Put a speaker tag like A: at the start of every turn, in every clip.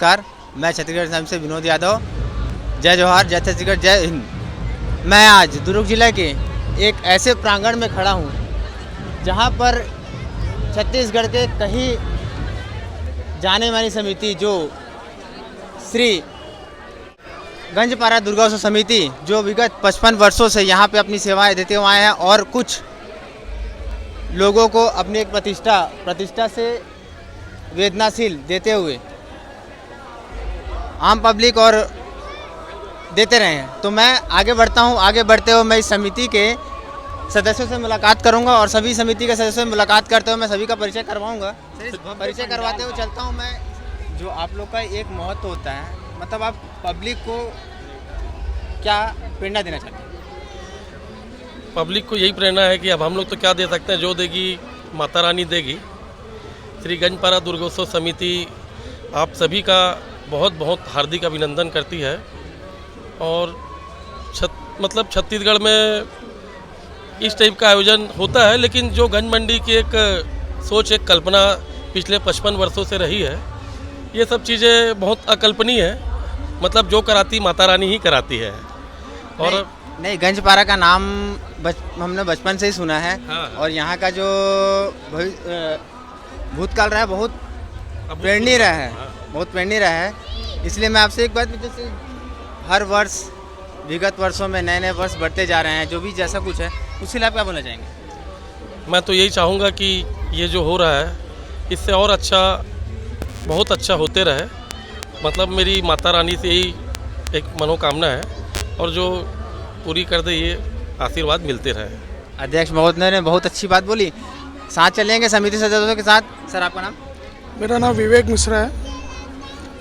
A: नमस्कार, मैं छत्तीसगढ़ से विनोद यादव। जय जवाहर, जय छत्तीसगढ़, जय हिंद। मैं आज दुर्ग जिला के एक ऐसे प्रांगण में खड़ा हूँ जहाँ पर छत्तीसगढ़ के कई जाने मानी समिति जो श्री गंजपारा दुर्गोत्सव समिति जो विगत 55 वर्षों से यहाँ पे अपनी सेवाएं देते हुए आए हैं और कुछ लोगों को अपनी एक प्रतिष्ठा से वेदनाशील देते हुए आम पब्लिक और देते रहे हैं। तो मैं आगे बढ़ता हूँ। आगे बढ़ते हुए मैं इस समिति के सदस्यों से मुलाकात करूंगा और सभी समिति के सदस्यों से मुलाकात करते हुए मैं सभी का परिचय करवाऊंगा। परिचय करवाते हुए चलता हूँ मैं। जो आप लोग का एक महत्व होता है, मतलब आप पब्लिक को क्या प्रेरणा देना चाहते हैं?
B: पब्लिक को यही प्रेरणा है कि अब हम लोग तो क्या दे सकते हैं, जो देगी माता रानी देगी। श्री गंजपारा दुर्गोत्सव समिति आप सभी का बहुत बहुत हार्दिक अभिनंदन करती है। और मतलब छत्तीसगढ़ में इस टाइप का आयोजन होता है, लेकिन जो गंज मंडी की एक सोच, एक कल्पना पिछले 55 वर्षों से रही है, ये सब चीज़ें बहुत अकल्पनीय है। मतलब जो कराती माता रानी ही कराती है। और
A: नहीं, गंजपारा का नाम हमने बचपन से ही सुना है।
B: हाँ।
A: और यहाँ का जो भूतकाल रहा है बहुत प्रेरणीय रहा है।
B: हाँ।
A: बहुत प्रेरणीय रहा है। इसलिए मैं आपसे एक बात पूछूं, जैसे हर वर्ष विगत वर्षों में नए नए वर्ष बढ़ते जा रहे हैं, जो भी जैसा कुछ है उसके लिए आप क्या बोलना चाहेंगे?
B: मैं तो यही चाहूँगा कि ये जो हो रहा है इससे और अच्छा, बहुत अच्छा होते रहे। मतलब मेरी माता रानी से यही एक मनोकामना है और जो पूरी कर दे, ये आशीर्वाद मिलते रहे।
A: अध्यक्ष महोदय ने बहुत अच्छी बात बोली। साथ चलेंगे समिति सदस्यों के साथ। सर, आपका नाम?
C: मेरा नाम विवेक मिश्रा है।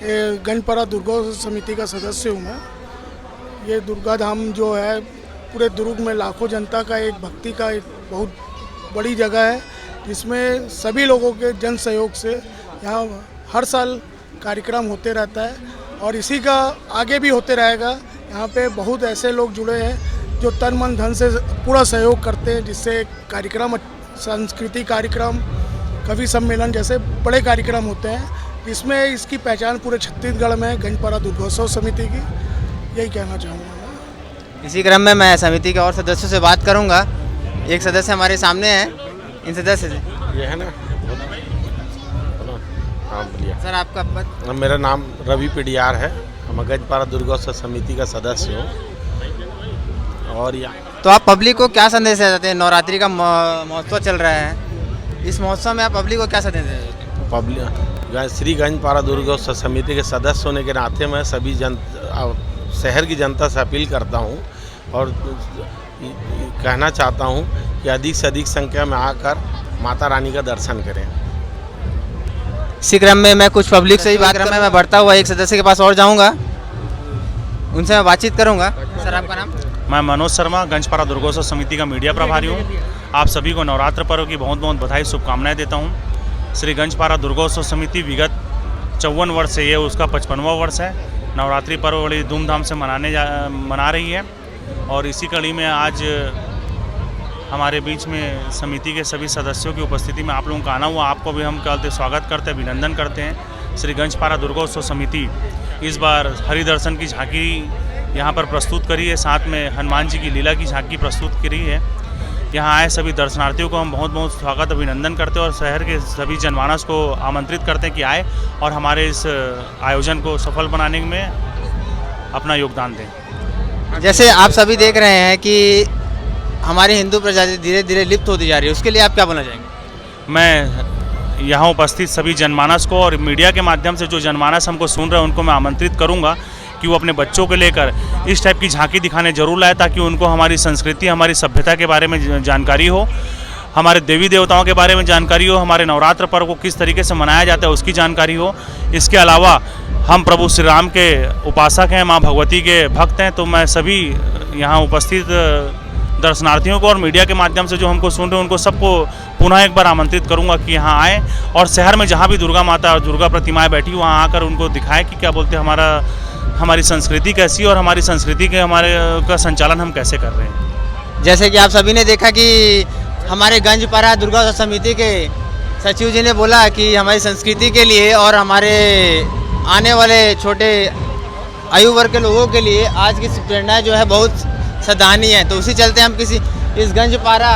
C: ये गंजपारा दुर्गोत्सव समिति का सदस्य हूँ मैं। ये दुर्गा धाम जो है पूरे दुर्ग में लाखों जनता का एक भक्ति का एक बहुत बड़ी जगह है, जिसमें सभी लोगों के जन सहयोग से यहाँ हर साल कार्यक्रम होते रहता है और इसी का आगे भी होते रहेगा। यहाँ पे बहुत ऐसे लोग जुड़े हैं जो तन मन धन से पूरा सहयोग करते हैं, जिससे कार्यक्रम, सांस्कृतिक कार्यक्रम, कवि सम्मेलन जैसे बड़े कार्यक्रम होते हैं, जिसमें इसकी पहचान पूरे छत्तीसगढ़ में गंजपारा दुर्गोत्सव समिति की। यही कहना चाहूँगा मैं।
A: इसी क्रम में मैं समिति के और सदस्यों से बात करूंगा। एक सदस्य हमारे सामने है, इन सदस्य से।
D: ये है ना, हाँ बोलिए
A: सर, आपका पद?
D: मेरा नाम रवि पिडियार है। मैं गंजपारा दुर्गोत्सव समिति का सदस्य हूँ। और यहाँ
A: तो आप पब्लिक को क्या संदेश देना चाहते हैं? नवरात्रि का महोत्सव चल रहा है, इस महोत्सव में आप पब्लिक को क्या संदेश देना चाहते हैं?
D: पब्लिक श्री गंजपारा दुर्गोत्सव समिति के सदस्य होने के नाते मैं सभी शहर की जनता से अपील करता हूँ और कहना चाहता हूँ कि अधिक से अधिक संख्या में आकर माता रानी का दर्शन करें।
A: इसी क्रम में मैं कुछ पब्लिक से ही बात क्रम में मैं बढ़ता हुआ एक सदस्य के पास और जाऊंगा, उनसे मैं बातचीत करूंगा। सर, आपका नाम?
E: मैं मनोज शर्मा, गंजपारा दुर्गोत्सव समिति का मीडिया प्रभारी हूँ। आप सभी को नवरात्र पर्व की बहुत बहुत बधाई, शुभकामनाएं देता हूँ। श्री गंजपारा दुर्गोत्सव समिति विगत 54 वर्ष से, ये उसका 55वां वर्ष है। नवरात्रि पर्व बड़ी धूमधाम से मना रही है और इसी कड़ी में आज हमारे बीच में समिति के सभी सदस्यों की उपस्थिति में आप लोगों का आना हुआ। आपको भी हम कहते स्वागत करते, अभिनंदन करते हैं। श्री गंजपारा दुर्गोत्सव समिति इस बार हरिदर्शन की झांकी यहाँ पर प्रस्तुत करी है, साथ में हनुमान जी की लीला की झांकी प्रस्तुत करी है। यहाँ आए सभी दर्शनार्थियों को हम बहुत बहुत स्वागत, अभिनंदन करते हैं और शहर के सभी जनमानस को आमंत्रित करते हैं कि आए और हमारे इस आयोजन को सफल बनाने में अपना योगदान दें।
A: जैसे आप सभी देख रहे हैं कि हमारी हिंदू प्रजाति धीरे धीरे लिप्त होती जा रही है, उसके लिए आप क्या बोलना चाहेंगे?
E: मैं यहाँ उपस्थित सभी जनमानस को और मीडिया के माध्यम से जो जनमानस हमको सुन रहे हैं उनको मैं आमंत्रित करूँगा कि वो अपने बच्चों को लेकर इस टाइप की झांकी दिखाने जरूर लाए, ताकि उनको हमारी संस्कृति, हमारी सभ्यता के बारे में जानकारी हो, हमारे देवी देवताओं के बारे में जानकारी हो, हमारे नवरात्र पर्व को किस तरीके से मनाया जाता है उसकी जानकारी हो। इसके अलावा हम प्रभु श्री राम के उपासक हैं, माँ भगवती के भक्त हैं। तो मैं सभी यहाँ उपस्थित दर्शनार्थियों को और मीडिया के माध्यम से जो हमको सुन रहे हैं उनको सबको पुनः एक बार आमंत्रित करूंगा कि यहाँ आएँ और शहर में जहाँ भी दुर्गा माता और दुर्गा प्रतिमाएँ बैठी वहाँ आकर उनको दिखाएं कि क्या बोलते हैं हमारी संस्कृति कैसी और हमारी संस्कृति के का संचालन हम कैसे कर रहे हैं।
A: जैसे कि आप सभी ने देखा कि हमारे गंजपारा दुर्गोत्सव समिति के सचिव जी ने बोला कि हमारी संस्कृति के लिए और हमारे आने वाले छोटे आयु वर्ग के लोगों के लिए आज की प्रेरणा जो है बहुत सराहनीय है। तो उसी चलते हम किसी इस गंजपारा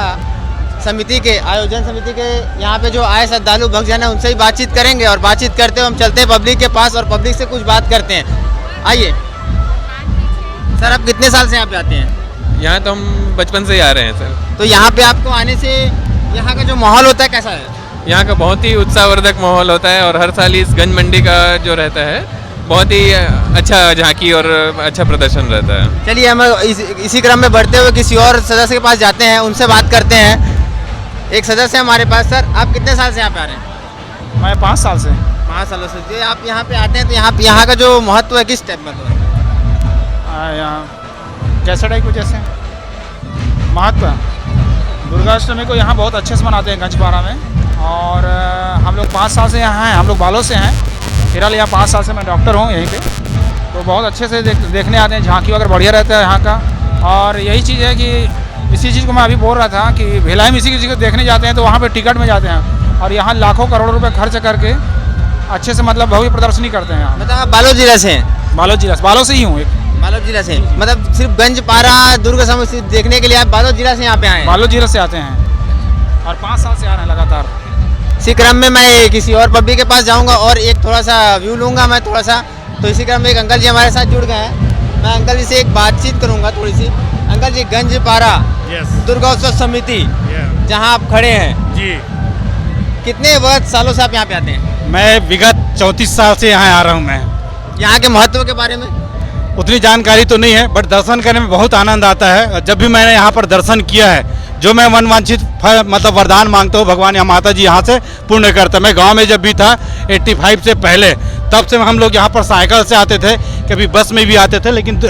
A: समिति के आयोजन समिति के यहाँ पे जो आए श्रद्धालु भक्तजन है उनसे ही बातचीत करेंगे और बातचीत करते हुए हम चलते हैं पब्लिक के पास और पब्लिक से कुछ बात करते हैं। आइए सर, आप कितने साल से यहाँ पे आते हैं?
F: यहाँ तो हम बचपन से ही आ रहे हैं सर।
A: तो यहाँ पे आपको आने से यहाँ का जो माहौल होता है कैसा है?
F: यहाँ का बहुत ही उत्साहवर्धक माहौल होता है और हर साल इस गंज मंडी का जो रहता है बहुत ही अच्छा झांकी और अच्छा प्रदर्शन रहता है।
A: चलिए हम इसी क्रम में बढ़ते हुए किसी और सदस्य के पास जाते हैं, उनसे बात करते हैं। एक सदस्य है हमारे पास। सर, आप कितने साल से यहाँ पे आ रहे हैं?
G: मैं 5 साल से।
A: 5 सालों से। तो आप यहाँ पे आते हैं तो यहाँ का जो महत्व है किस टाइप में तो है?
G: यहाँ कैसे टाइप को जैसे महत्व दुर्गाष्टमी को यहाँ बहुत अच्छे से मनाते हैं गंजपारा में। और हम लोग 5 साल से यहाँ हैं, हम लोग बालों से हैं। फिलहाल यहाँ 5 साल से मैं डॉक्टर हूँ यहीं पे। तो बहुत अच्छे से देखने आते हैं। झांकी वगैरह बढ़िया रहता है यहाँ का। और यही चीज़ है कि इसी चीज़ को मैं अभी बोल रहा था कि भिलाई में इसी चीज़ को देखने जाते हैं तो वहाँ पे टिकट में जाते हैं और यहाँ लाखों करोड़ों रुपए खर्च करके अच्छे से मतलब भव्य प्रदर्शनी करते हैं यहाँ।
A: मतलब आप बालोद जिला से हैं?
G: बालोद से ही हूँ।
A: बालोद जिला से मतलब सिर्फ गंजपारा दुर्ग समिति देखने के लिए आप बालोद जिला से यहाँ पे आए हैं?
G: बालोद जिले से आते हैं और 5 साल से आ रहे हैं लगातार।
A: इसी क्रम में मैं किसी और पब्लिक के पास जाऊंगा और एक थोड़ा सा व्यू लूंगा मैं थोड़ा सा। तो इसी क्रम में एक अंकल जी हमारे साथ जुड़ गए हैं। मैं अंकल जी से एक बातचीत करूंगा थोड़ी सी। अंकल जी, गंजपारा दुर्गोत्सव समिति जहां आप खड़े हैं
H: जी,
A: कितने सालों से आप यहाँ पे आते हैं?
H: मैं विगत 34 साल से यहाँ आ रहा हूँ। मैं
A: यहाँ के महत्व के बारे में
H: उतनी जानकारी तो नहीं है, बट दर्शन करने में बहुत आनंद आता है। जब भी मैंने यहाँ पर दर्शन किया है, जो मैं मनवांछित मतलब वरदान मांगता हूँ भगवान या माता जी यहाँ से पूर्ण करता है। मैं गांव में जब भी था 85 से पहले, तब से हम लोग यहाँ पर साइकिल से आते थे, कभी बस में भी आते थे, लेकिन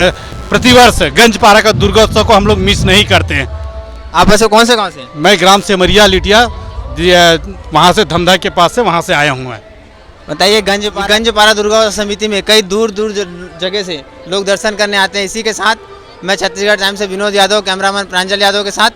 H: प्रतिवर्ष गंजपारा का दुर्गोत्सव को हम लोग मिस नहीं करते हैं।
A: आप वैसे कौन से गाँव से?
H: मैं ग्राम सेमरिया लिटिया वहाँ से धमधा के पास से वहाँ से आया हूँ मैं।
A: बताइए, गंजपारा दुर्गोत्सव समिति में कई दूर दूर जगह से लोग दर्शन करने आते हैं। इसी के साथ मैं छत्तीसगढ़ टाइम्स से विनोद यादव, कैमरामैन प्रांजल यादव के साथ